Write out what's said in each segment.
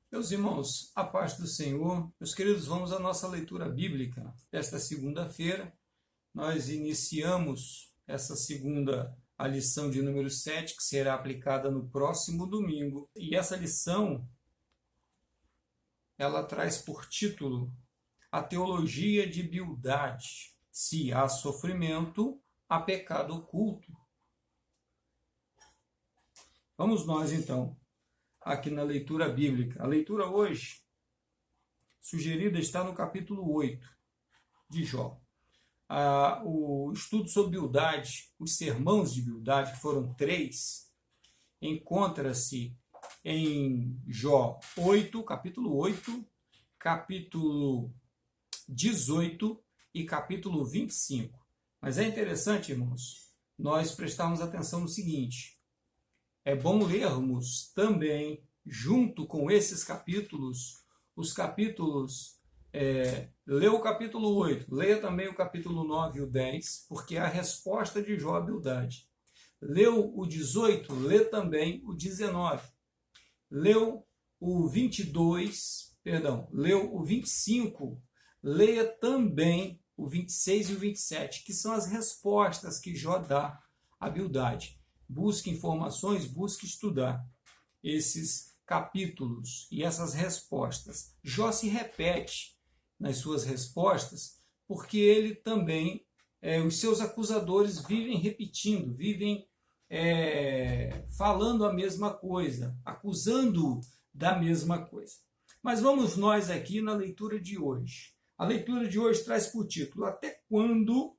Meus irmãos, a paz do Senhor. Meus queridos, vamos à nossa leitura bíblica desta segunda-feira. Nós iniciamos essa segunda a lição de número 7, que será aplicada no próximo domingo. E essa lição, ela traz por título a teologia de Bildade. Se há sofrimento, há pecado oculto. Vamos nós, então, aqui na leitura bíblica. A leitura hoje, sugerida, está no capítulo 8 de Jó. O estudo sobre Bildade, os sermãos de Bildade, que foram 3, encontra-se em Jó 8, capítulo 8, capítulo 18 e capítulo 25. Mas é interessante, irmãos, nós prestarmos atenção no seguinte: é bom lermos também, junto com esses capítulos, os capítulos, lê o capítulo 8, leia também o capítulo 9 e o 10, porque é a resposta de Jó à Bildade. Leu o 18, lê também o 19. Leu o 22, leu o 25, leia também o 26 e o 27, que são as respostas que Jó dá à Bildade. Busque informações, busque estudar esses capítulos e essas respostas. Jó se repete nas suas respostas porque ele também, os seus acusadores vivem repetindo, vivem falando a mesma coisa, acusando-o da mesma coisa. Mas vamos nós aqui na leitura de hoje. A leitura de hoje traz por título: Até quando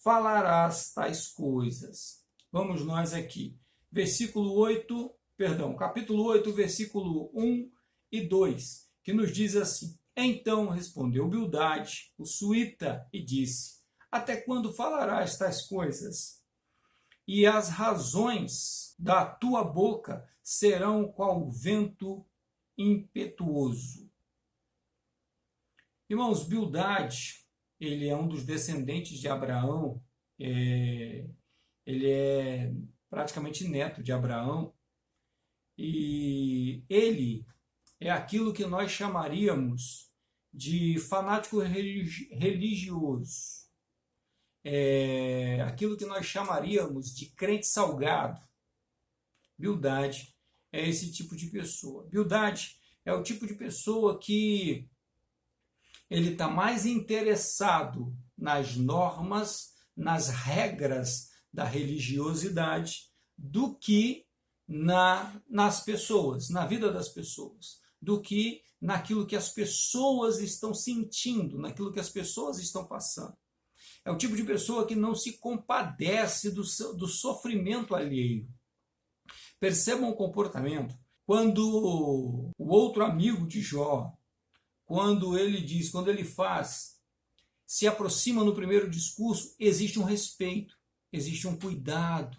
falarás tais coisas? Vamos nós aqui. Capítulo 8, versículo 1 e 2, que nos diz assim: Então respondeu Bildade, o suíta, e disse: Até quando falarás tais coisas? E as razões da tua boca serão qual vento impetuoso. Irmãos, Bildade, ele é um dos descendentes de Abraão, ele é praticamente neto de Abraão, e ele é aquilo que nós chamaríamos de fanático religioso, aquilo que nós chamaríamos de crente salgado. Bildade é esse tipo de pessoa. Bildade é o tipo de pessoa que ele está mais interessado nas normas, nas regras da religiosidade, do que nas pessoas, na vida das pessoas, do que naquilo que as pessoas estão sentindo, naquilo que as pessoas estão passando. É o tipo de pessoa que não se compadece do sofrimento alheio. Percebam o comportamento. Quando o outro amigo de Jó, quando ele se aproxima no primeiro discurso, existe um respeito, existe um cuidado,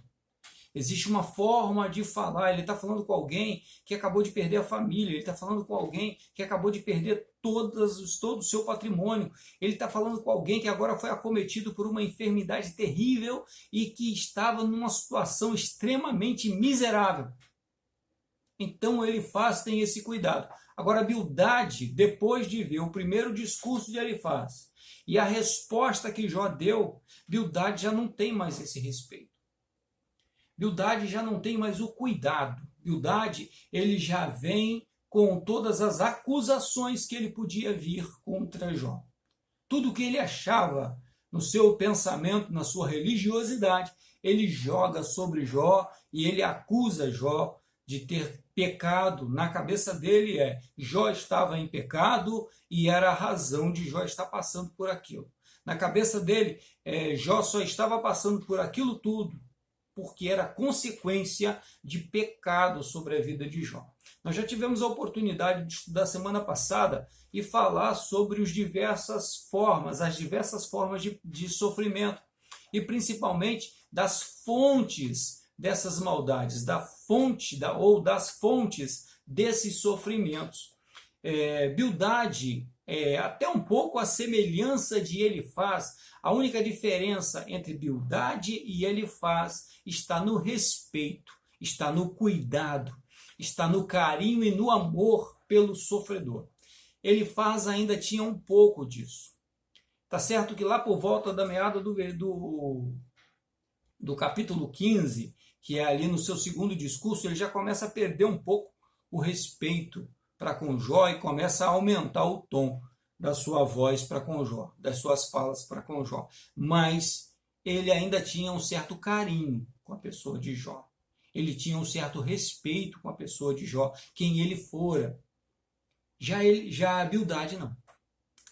existe uma forma de falar. Ele está falando com alguém que acabou de perder a família, ele está falando com alguém que acabou de perder todo o seu patrimônio, ele está falando com alguém que agora foi acometido por uma enfermidade terrível e que estava numa situação extremamente miserável. Então ele tem esse cuidado. Agora, Bildade, depois de ver o primeiro discurso de Elifaz e a resposta que Jó deu, Bildade já não tem mais esse respeito. Bildade já não tem mais o cuidado. Bildade, ele já vem com todas as acusações que ele podia vir contra Jó. Tudo que ele achava no seu pensamento, na sua religiosidade, ele joga sobre Jó e ele acusa Jó de ter pecado. Na cabeça dele Jó estava em pecado e era a razão de Jó estar passando por aquilo. Na cabeça dele, Jó só estava passando por aquilo tudo porque era consequência de pecado sobre a vida de Jó. Nós já tivemos a oportunidade de estudar semana passada e falar sobre as diversas formas de sofrimento, e principalmente das fontes dessas maldades, das fontes desses sofrimentos. Bildade, até um pouco a semelhança de Elifaz. A única diferença entre Bildade e Elifaz está no respeito, está no cuidado, está no carinho e no amor pelo sofredor. Elifaz ainda tinha um pouco disso. Tá certo que lá por volta da meada do capítulo 15, que é ali no seu segundo discurso, ele já começa a perder um pouco o respeito para com Jó e começa a aumentar o tom da sua voz para com Jó, das suas falas para com Jó. Mas ele ainda tinha um certo carinho com a pessoa de Jó. Ele tinha um certo respeito com a pessoa de Jó, quem ele fora. Já a Bildade não.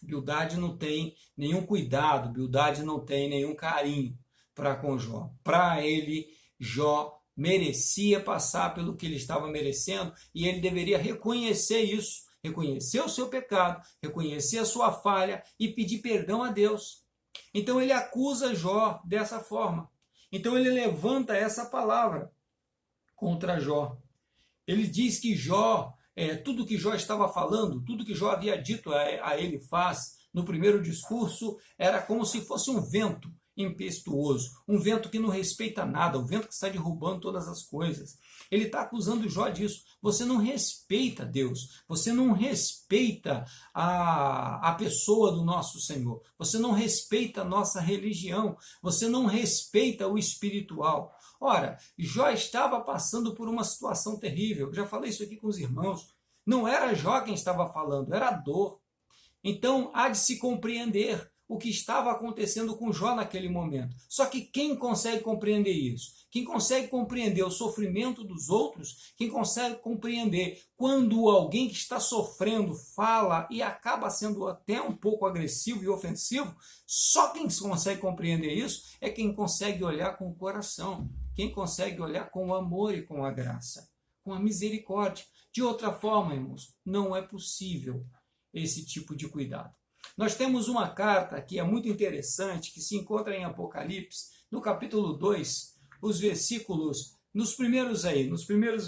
Bildade não tem nenhum cuidado, Bildade não tem nenhum carinho para com Jó. Para ele, Jó merecia passar pelo que ele estava merecendo e ele deveria reconhecer isso, reconhecer o seu pecado, reconhecer a sua falha e pedir perdão a Deus. Então ele acusa Jó dessa forma. Então ele levanta essa palavra contra Jó. Ele diz que Jó, tudo que Jó estava falando, tudo que Jó havia dito a Elifaz no primeiro discurso, era como se fosse um vento impetuoso, um vento que não respeita nada, um vento que está derrubando todas as coisas. Ele está acusando Jó disso. Você não respeita Deus, você não respeita a pessoa do nosso Senhor, você não respeita a nossa religião, você não respeita o espiritual. Ora, Jó estava passando por uma situação terrível. Eu já falei isso aqui com os irmãos. Não era Jó quem estava falando, era a dor. Então, há de se compreender o que estava acontecendo com Jó naquele momento. Só que quem consegue compreender isso? Quem consegue compreender o sofrimento dos outros? Quem consegue compreender quando alguém que está sofrendo fala e acaba sendo até um pouco agressivo e ofensivo? Só quem consegue compreender isso é quem consegue olhar com o coração, quem consegue olhar com o amor e com a graça, com a misericórdia. De outra forma, irmãos, não é possível esse tipo de cuidado. Nós temos uma carta que é muito interessante, que se encontra em Apocalipse, no capítulo 2, os versículos, nos primeiros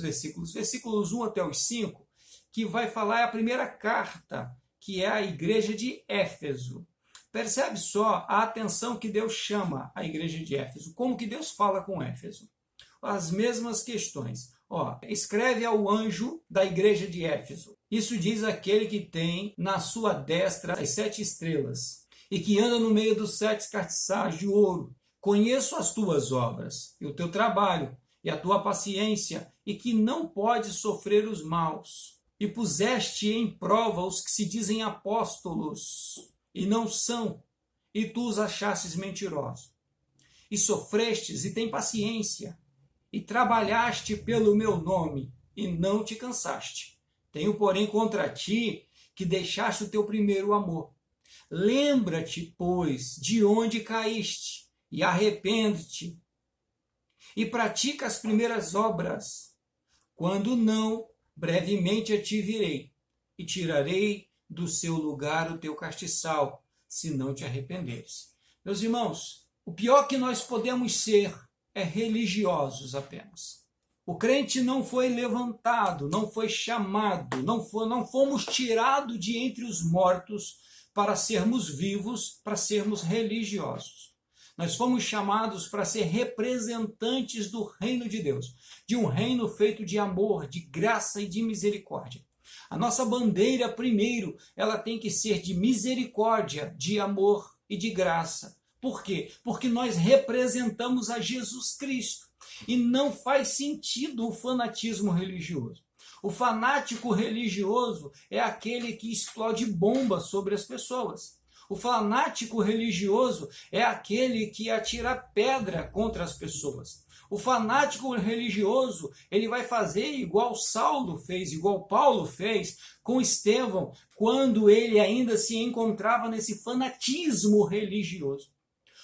versículos, versículos 1 até os 5, que vai falar a primeira carta, que é a igreja de Éfeso. Percebe só a atenção que Deus chama a igreja de Éfeso, como que Deus fala com Éfeso. As mesmas questões. Escreve ao anjo da igreja de Éfeso. Isso diz aquele que tem na sua destra as 7 estrelas e que anda no meio dos 7 castiçais de ouro. Conheço as tuas obras e o teu trabalho e a tua paciência e que não podes sofrer os maus. E puseste em prova os que se dizem apóstolos e não são, e tu os achastes mentirosos. E sofrestes e tem paciência, e trabalhaste pelo meu nome, e não te cansaste. Tenho, porém, contra ti que deixaste o teu primeiro amor. Lembra-te, pois, de onde caíste, e arrepende-te, e pratica as primeiras obras. Quando não, brevemente a ti virei, e tirarei do seu lugar o teu castiçal, se não te arrependeres. Meus irmãos, o pior que nós podemos ser é religiosos apenas. O crente não foi levantado, não foi chamado, não fomos tirados de entre os mortos para sermos vivos, para sermos religiosos. Nós fomos chamados para ser representantes do reino de Deus, de um reino feito de amor, de graça e de misericórdia. A nossa bandeira, primeiro, ela tem que ser de misericórdia, de amor e de graça. Por quê? Porque nós representamos a Jesus Cristo. E não faz sentido o fanatismo religioso. O fanático religioso é aquele que explode bomba sobre as pessoas. O fanático religioso é aquele que atira pedra contra as pessoas. O fanático religioso, ele vai fazer igual Saulo fez, igual Paulo fez com Estevão, quando ele ainda se encontrava nesse fanatismo religioso.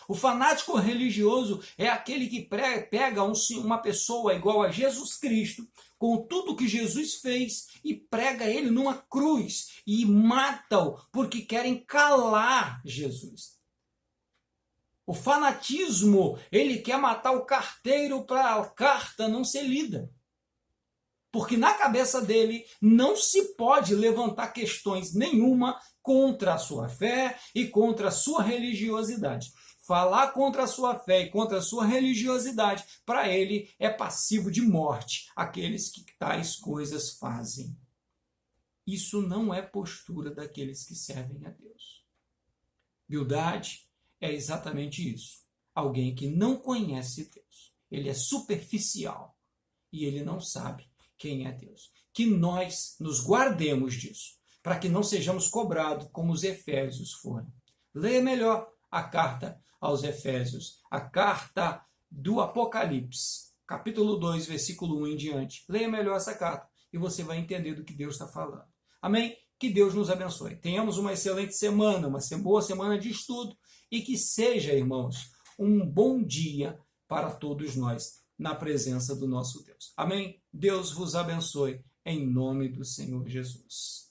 O fanático religioso é aquele que pega uma pessoa igual a Jesus Cristo, com tudo que Jesus fez, e prega ele numa cruz e mata-o porque querem calar Jesus. O fanatismo, ele quer matar o carteiro para a carta não ser lida. Porque na cabeça dele não se pode levantar questões nenhuma contra a sua fé e contra a sua religiosidade. Falar contra a sua fé e contra a sua religiosidade, para ele é passivo de morte, aqueles que tais coisas fazem. Isso não é postura daqueles que servem a Deus. Humildade é exatamente isso. Alguém que não conhece Deus. Ele é superficial e ele não sabe quem é Deus. Que nós nos guardemos disso, para que não sejamos cobrados como os Efésios foram. Leia melhor a carta aos Efésios, a carta do Apocalipse, capítulo 2, versículo 1 em diante. Leia melhor essa carta e você vai entender do que Deus está falando. Amém? Que Deus nos abençoe. Tenhamos uma excelente semana, uma boa semana de estudo e que seja, irmãos, um bom dia para todos nós na presença do nosso Deus. Amém? Deus vos abençoe em nome do Senhor Jesus.